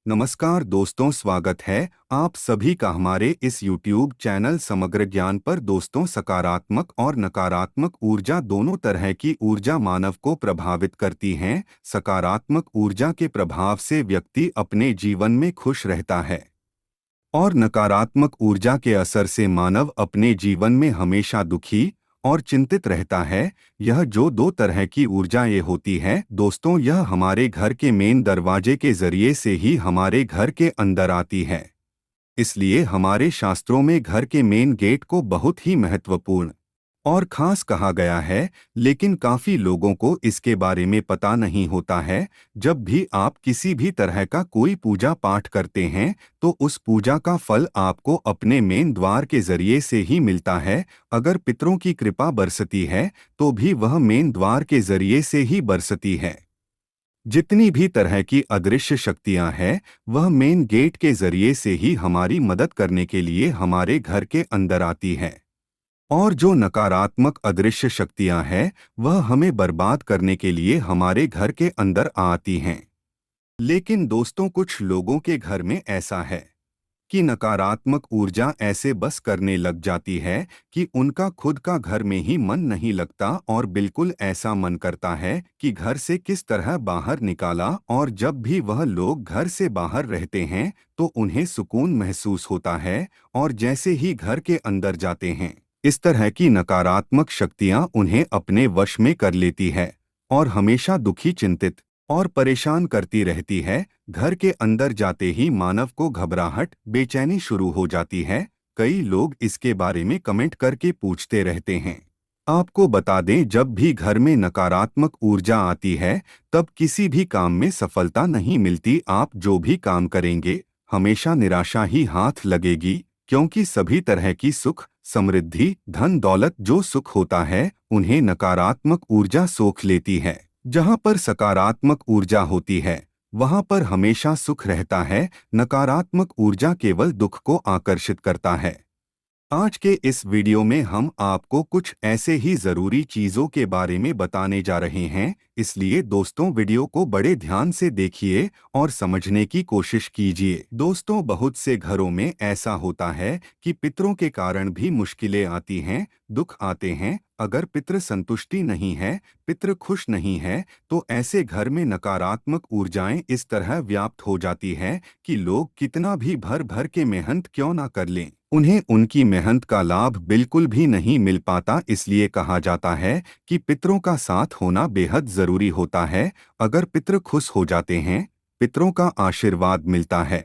नमस्कार दोस्तों, स्वागत है आप सभी का हमारे इस YouTube चैनल समग्र ज्ञान पर। दोस्तों, सकारात्मक और नकारात्मक ऊर्जा दोनों तरह की ऊर्जा मानव को प्रभावित करती हैं। सकारात्मक ऊर्जा के प्रभाव से व्यक्ति अपने जीवन में खुश रहता है और नकारात्मक ऊर्जा के असर से मानव अपने जीवन में हमेशा दुखी और चिंतित रहता है। यह जो दो तरह की ऊर्जाएं होती है दोस्तों, यह हमारे घर के मेन दरवाजे के जरिए से ही हमारे घर के अंदर आती है। इसलिए हमारे शास्त्रों में घर के मेन गेट को बहुत ही महत्वपूर्ण और खास कहा गया है, लेकिन काफी लोगों को इसके बारे में पता नहीं होता है। जब भी आप किसी भी तरह का कोई पूजा पाठ करते हैं तो उस पूजा का फल आपको अपने मेन द्वार के जरिए से ही मिलता है। अगर पितरों की कृपा बरसती है तो भी वह मेन द्वार के जरिए से ही बरसती है। जितनी भी तरह की अदृश्य शक्तियां हैं वह मेन गेट के जरिए से ही हमारी मदद करने के लिए हमारे घर के अंदर आती है। और जो नकारात्मक अदृश्य शक्तियां हैं वह हमें बर्बाद करने के लिए हमारे घर के अंदर आती हैं। लेकिन दोस्तों, कुछ लोगों के घर में ऐसा है कि नकारात्मक ऊर्जा ऐसे बस करने लग जाती है कि उनका खुद का घर में ही मन नहीं लगता और बिल्कुल ऐसा मन करता है कि घर से किस तरह बाहर निकाला। और जब भी वह लोग घर से बाहर रहते हैं तो उन्हें सुकून महसूस होता है, और जैसे ही घर के अंदर जाते हैं इस तरह की नकारात्मक शक्तियां उन्हें अपने वश में कर लेती है और हमेशा दुखी, चिंतित और परेशान करती रहती है। घर के अंदर जाते ही मानव को घबराहट, बेचैनी शुरू हो जाती है। कई लोग इसके बारे में कमेंट करके पूछते रहते हैं। आपको बता दें, जब भी घर में नकारात्मक ऊर्जा आती है तब किसी भी काम में सफलता नहीं मिलती। आप जो भी काम करेंगे हमेशा निराशा ही हाथ लगेगी, क्योंकि सभी तरह की सुख, समृद्धि, धन दौलत जो सुख होता है उन्हें नकारात्मक ऊर्जा सोख लेती है। जहाँ पर सकारात्मक ऊर्जा होती है वहाँ पर हमेशा सुख रहता है। नकारात्मक ऊर्जा केवल दुख को आकर्षित करता है। आज के इस वीडियो में हम आपको कुछ ऐसे ही जरूरी चीजों के बारे में बताने जा रहे हैं, इसलिए दोस्तों वीडियो को बड़े ध्यान से देखिए और समझने की कोशिश कीजिए। दोस्तों, बहुत से घरों में ऐसा होता है कि पितरों के कारण भी मुश्किलें आती हैं, दुख आते हैं। अगर पितृ संतुष्टि नहीं है, पितृ खुश नहीं है, तो ऐसे घर में नकारात्मक ऊर्जाएं इस तरह व्याप्त हो जाती है कि लोग कितना भी भर भर के मेहनत क्यों ना कर लें, उन्हें उनकी मेहनत का लाभ बिल्कुल भी नहीं मिल पाता। इसलिए कहा जाता है कि पितरों का साथ होना बेहद जरूरी होता है। अगर पितृ खुश हो जाते हैं, पितरों का आशीर्वाद मिलता है,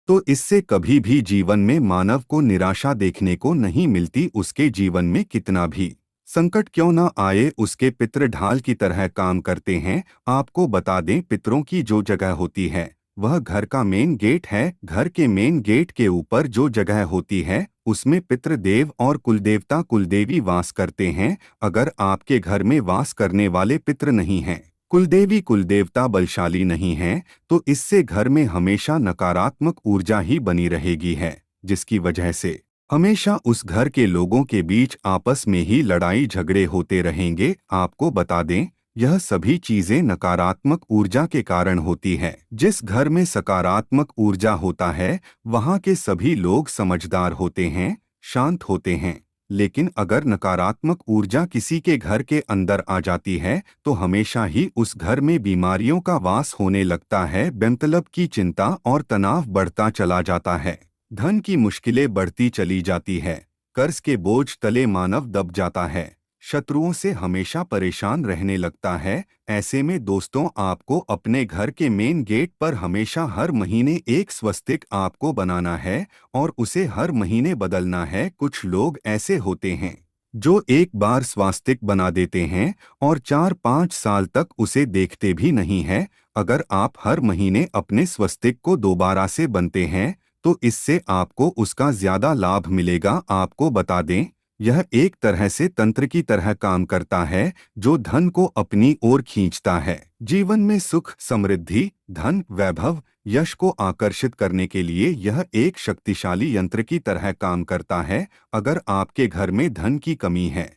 तो इससे कभी भी जीवन में मानव को निराशा देखने को नहीं मिलती। उसके जीवन में कितना भी संकट क्यों ना आए, उसके पितृ ढाल की तरह काम करते हैं। आपको बता दें, पितरों की जो जगह होती है वह घर का मेन गेट है। घर के मेन गेट के ऊपर जो जगह होती है उसमें पितृदेव और कुलदेवता, कुलदेवी वास करते हैं। अगर आपके घर में वास करने वाले पितृ नहीं हैं, कुलदेवी, कुलदेवता बलशाली नहीं हैं, तो इससे घर में हमेशा नकारात्मक ऊर्जा ही बनी रहेगी है, जिसकी वजह से हमेशा उस घर के लोगों के बीच आपस में ही लड़ाई झगड़े होते रहेंगे। आपको बता दें, यह सभी चीजें नकारात्मक ऊर्जा के कारण होती है। जिस घर में सकारात्मक ऊर्जा होता है वहाँ के सभी लोग समझदार होते हैं, शांत होते हैं। लेकिन अगर नकारात्मक ऊर्जा किसी के घर के अंदर आ जाती है तो हमेशा ही उस घर में बीमारियों का वास होने लगता है। बेमतलब की चिंता और तनाव बढ़ता चला जाता है, धन की मुश्किलें बढ़ती चली जाती है, कर्ज के बोझ तले मानव दब जाता है, शत्रुओं से हमेशा परेशान रहने लगता है। ऐसे में दोस्तों, आपको अपने घर के मेन गेट पर हमेशा हर महीने एक स्वस्तिक आपको बनाना है और उसे हर महीने बदलना है। कुछ लोग ऐसे होते हैं जो एक बार स्वास्तिक बना देते हैं और 4-5 साल तक उसे देखते भी नहीं है। अगर आप हर महीने अपने स्वस्तिक को दोबारा से बनते हैं तो इससे आपको उसका ज्यादा लाभ मिलेगा। आपको बता दें, यह एक तरह से तंत्र की तरह काम करता है जो धन को अपनी ओर खींचता है। जीवन में सुख, समृद्धि, धन, वैभव, यश को आकर्षित करने के लिए यह एक शक्तिशाली यंत्र की तरह काम करता है। अगर आपके घर में धन की कमी है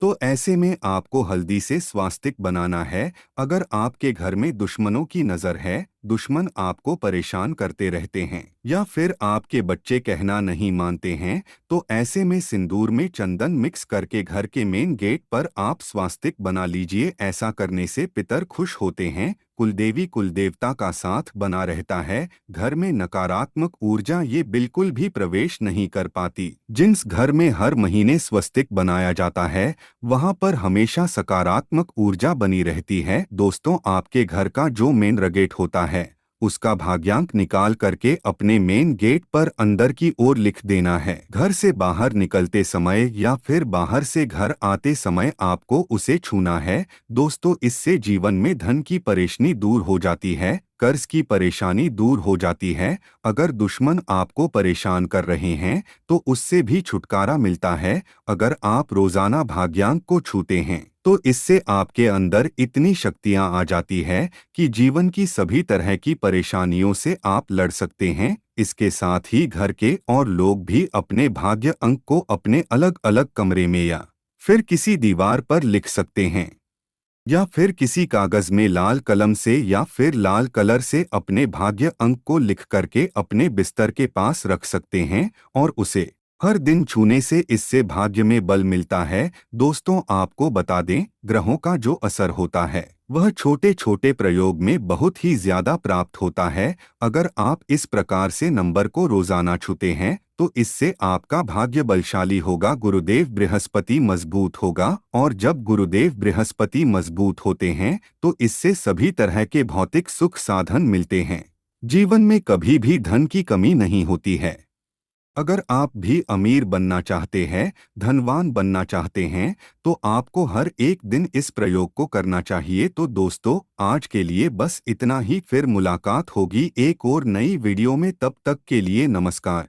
तो ऐसे में आपको हल्दी से स्वास्तिक बनाना है। अगर आपके घर में दुश्मनों की नज़र है, दुश्मन आपको परेशान करते रहते हैं या फिर आपके बच्चे कहना नहीं मानते हैं, तो ऐसे में सिंदूर में चंदन मिक्स करके घर के मेन गेट पर आप स्वास्तिक बना लीजिए। ऐसा करने से पितर खुश होते हैं, कुलदेवी कुलदेवता का साथ बना रहता है, घर में नकारात्मक ऊर्जा ये बिल्कुल भी प्रवेश नहीं कर पाती। जिस घर में हर महीने स्वस्तिक बनाया जाता है, वहां पर हमेशा सकारात्मक ऊर्जा बनी रहती है। दोस्तों, आपके घर का जो मेन गेट होता है, उसका भाग्यांक निकाल करके अपने मेन गेट पर अंदर की ओर लिख देना है। घर से बाहर निकलते समय या फिर बाहर से घर आते समय आपको उसे छूना है। दोस्तों, इससे जीवन में धन की परेशानी दूर हो जाती है, कर्ज की परेशानी दूर हो जाती है। अगर दुश्मन आपको परेशान कर रहे हैं तो उससे भी छुटकारा मिलता है। अगर आप रोजाना भाग्यांक को छूते हैं तो इससे आपके अंदर इतनी शक्तियां आ जाती है कि जीवन की सभी तरह की परेशानियों से आप लड़ सकते हैं। इसके साथ ही घर के और लोग भी अपने भाग्य अंक को अपने अलग अलग कमरे में या फिर किसी दीवार पर लिख सकते हैं या फिर किसी कागज में लाल कलम से या फिर लाल कलर से अपने भाग्य अंक को लिख करके अपने बिस्तर के पास रख सकते हैं और उसे हर दिन छूने से इससे भाग्य में बल मिलता है। दोस्तों, आपको बता दें, ग्रहों का जो असर होता है वह छोटे छोटे प्रयोग में बहुत ही ज्यादा प्राप्त होता है। अगर आप इस प्रकार से नंबर को रोजाना छूते हैं तो इससे आपका भाग्य बलशाली होगा, गुरुदेव बृहस्पति मजबूत होगा। और जब गुरुदेव बृहस्पति मजबूत होते हैं तो इससे सभी तरह के भौतिक सुख साधन मिलते हैं। जीवन में कभी भी धन की कमी नहीं होती है। अगर आप भी अमीर बनना चाहते हैं, धनवान बनना चाहते हैं, तो आपको हर एक दिन इस प्रयोग को करना चाहिए। तो दोस्तों, आज के लिए बस इतना ही। फिर मुलाकात होगी एक और नई वीडियो में। तब तक के लिए नमस्कार।